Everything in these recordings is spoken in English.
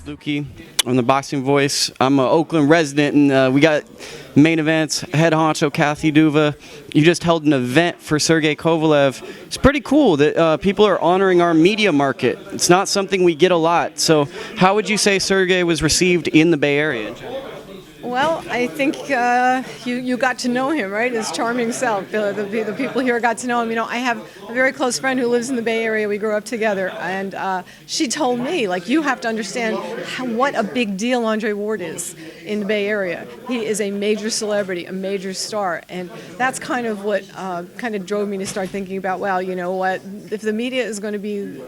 Lukey, I'm the Boxing Voice. I'm an Oakland resident, and we got main events. Head honcho Kathy Duva. You just held an event for Sergey Kovalev. It's pretty cool that people are honoring our media market. It's not something we get a lot. So how would you say Sergey was received in the Bay Area? Well, I think you got to know him, right? His charming self. The people here got to know him. You know, I have a very close friend who lives in the Bay Area. We grew up together, and she told me, like, you have to understand what a big deal Andre Ward is in the Bay Area. He is a major celebrity, a major star, and that's kind of what kind of drove me to start thinking about, well, you know what, if the media is going to be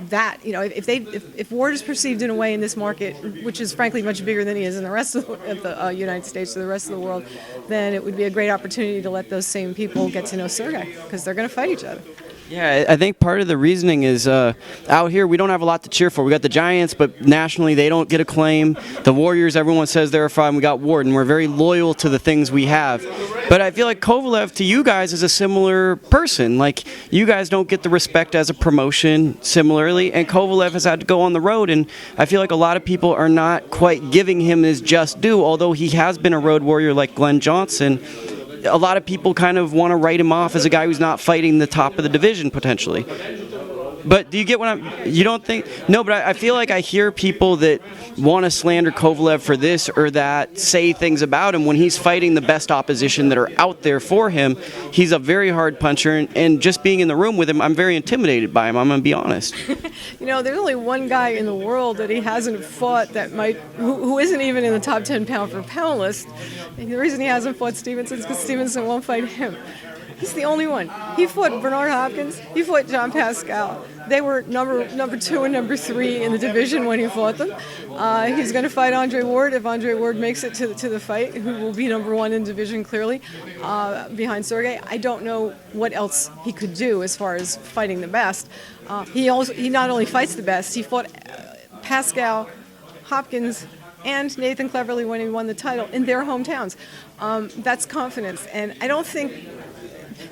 that, you know, if Ward is perceived in a way in this market, which is frankly much bigger than he is in the rest of the United States or the rest of the world, then it would be a great opportunity to let those same people get to know Sergey, because they're going to fight each other. Yeah, I think part of the reasoning is out here we don't have a lot to cheer for. We got the Giants, but nationally they don't get a claim. The Warriors, everyone says they're fine. We got Ward, and we're very loyal to the things we have. But I feel like Kovalev to you guys is a similar person. Like, you guys don't get the respect as a promotion similarly, and Kovalev has had to go on the road, and I feel like a lot of people are not quite giving him his just due, although he has been a road warrior like Glenn Johnson. A lot of people kind of want to write him off as a guy who's not fighting the top of the division potentially. But do you get what you don't think? No, but I feel like I hear people that want to slander Kovalev for this or that, say things about him when he's fighting the best opposition that are out there for him. He's a very hard puncher, and just being in the room with him, I'm very intimidated by him, I'm going to be honest. You know, there's only one guy in the world that he hasn't fought that who isn't even in the top 10 pound-for-pound list. And the reason he hasn't fought Stevenson is because Stevenson won't fight him. He's the only one. He fought Bernard Hopkins. He fought John Pascal. They were number 2 and number 3 in the division when he fought them. He's going to fight Andre Ward if Andre Ward makes it to the fight, who will be number 1 in the division clearly behind Sergey. I don't know what else he could do as far as fighting the best. He not only fights the best, he fought Pascal, Hopkins, and Nathan Cleverly when he won the title in their hometowns. That's confidence, and I don't think.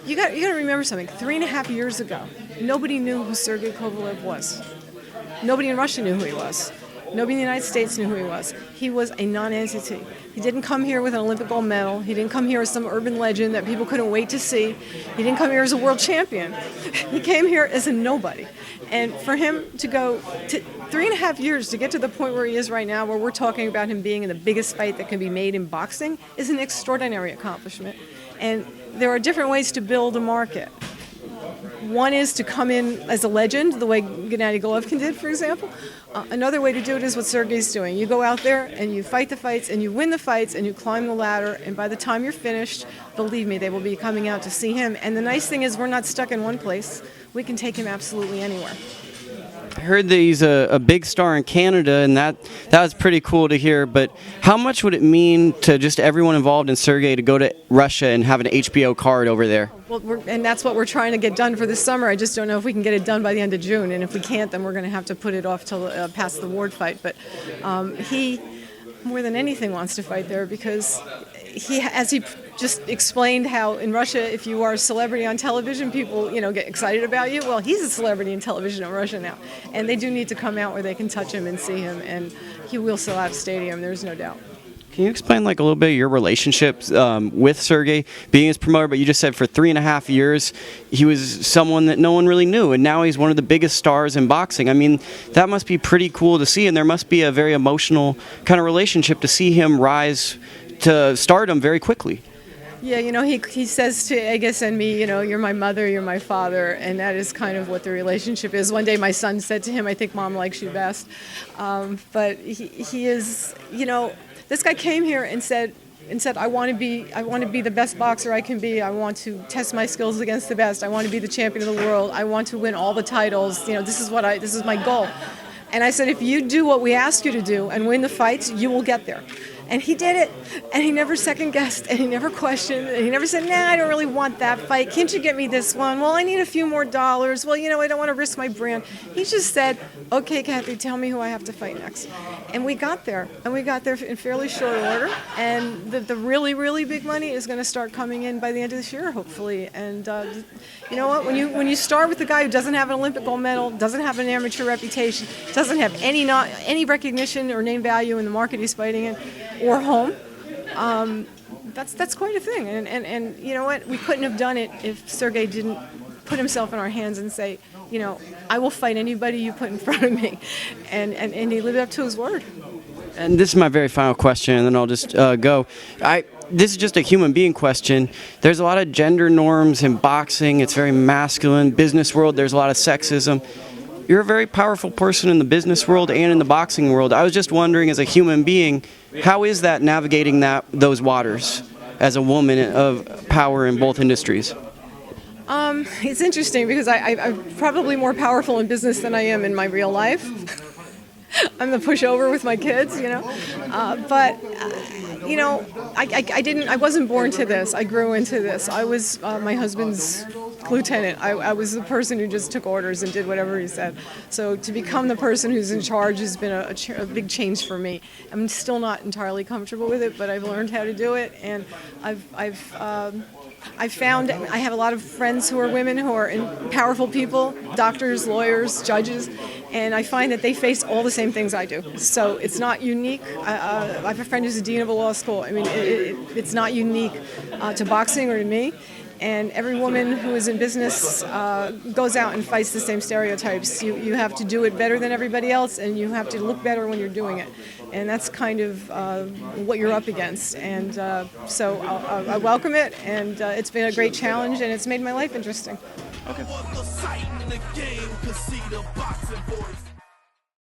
You got to remember something. 3.5 years ago, nobody knew who Sergey Kovalev was. Nobody in Russia knew who he was. Nobody in the United States knew who he was. He was a non-entity. He didn't come here with an Olympic gold medal. He didn't come here as some urban legend that people couldn't wait to see. He didn't come here as a world champion. He came here as a nobody. And for him to go to 3.5 years to get to the point where he is right now, where we're talking about him being in the biggest fight that can be made in boxing, is an extraordinary accomplishment. And there are different ways to build a market. One is to come in as a legend, the way Gennady Golovkin did, for example. Another way to do it is what Sergey's doing. You go out there and you fight the fights and you win the fights and you climb the ladder, and by the time you're finished, believe me, they will be coming out to see him. And the nice thing is we're not stuck in one place. We can take him absolutely anywhere. I heard that he's a big star in Canada, and that was pretty cool to hear, but how much would it mean to just everyone involved in Sergey to go to Russia and have an HBO card over there? Well, and that's what we're trying to get done for this summer. I just don't know if we can get it done by the end of June, and if we can't, then we're going to have to put it off till past the Ward fight. But he, more than anything, wants to fight there because as he just explained how in Russia, if you are a celebrity on television, people, get excited about you. Well, he's a celebrity in television in Russia now, and they do need to come out where they can touch him and see him, and he will sell out a stadium. There's no doubt. Can you explain a little bit of your relationship with Sergey, being his promoter? But you just said for 3.5 years he was someone that no one really knew, and now he's one of the biggest stars in boxing. I mean, that must be pretty cool to see, and there must be a very emotional kind of relationship to see him rise to stardom very quickly. Yeah, he says to, I guess, and me, you're my mother, you're my father, and that is kind of what the relationship is. One day my son said to him, I think Mom likes you best. But he is, this guy came here and said, I want to be the best boxer I can be. I want to test my skills against the best. I want to be the champion of the world. I want to win all the titles. This is my goal. And I said, if you do what we ask you to do and win the fights, you will get there. And he did it, and he never second guessed, and he never questioned, and he never said, nah, I don't really want that fight. Can't you get me this one? Well, I need a few more dollars. Well, I don't want to risk my brand. He just said, okay, Kathy, tell me who I have to fight next. And we got there, in fairly short order, and the really, really big money is going to start coming in by the end of this year, hopefully. And you know what? When you start with a guy who doesn't have an Olympic gold medal, doesn't have an amateur reputation, doesn't have any recognition or name value in the market he's fighting in, or home, that's quite a thing. And you know what? We couldn't have done it if Sergey didn't put himself in our hands and say, I will fight anybody you put in front of me. And he lived up to his word. And this is my very final question, and then I'll just go. This is just a human being question. There's a lot of gender norms in boxing. It's very masculine. Business world, there's a lot of sexism. You're a very powerful person in the business world and in the boxing world. I was just wondering, as a human being, how is that navigating those waters as a woman of power in both industries? It's interesting because I'm probably more powerful in business than I am in my real life. I'm the pushover with my kids, but I wasn't born to this. I grew into this. I was my husband's lieutenant. I was the person who just took orders and did whatever he said. So to become the person who's in charge has been a big change for me. I'm still not entirely comfortable with it, but I've learned how to do it, and I've found I have a lot of friends who are women who are powerful people, doctors, lawyers, judges, and I find that they face all the same things I do. So it's not unique. I have a friend who's a dean of a law school. I mean, it's not unique to boxing or to me. And every woman who is in business goes out and fights the same stereotypes. You have to do it better than everybody else, and you have to look better when you're doing it. And that's kind of what you're up against. And so I welcome it, and it's been a great challenge, and it's made my life interesting. Okay.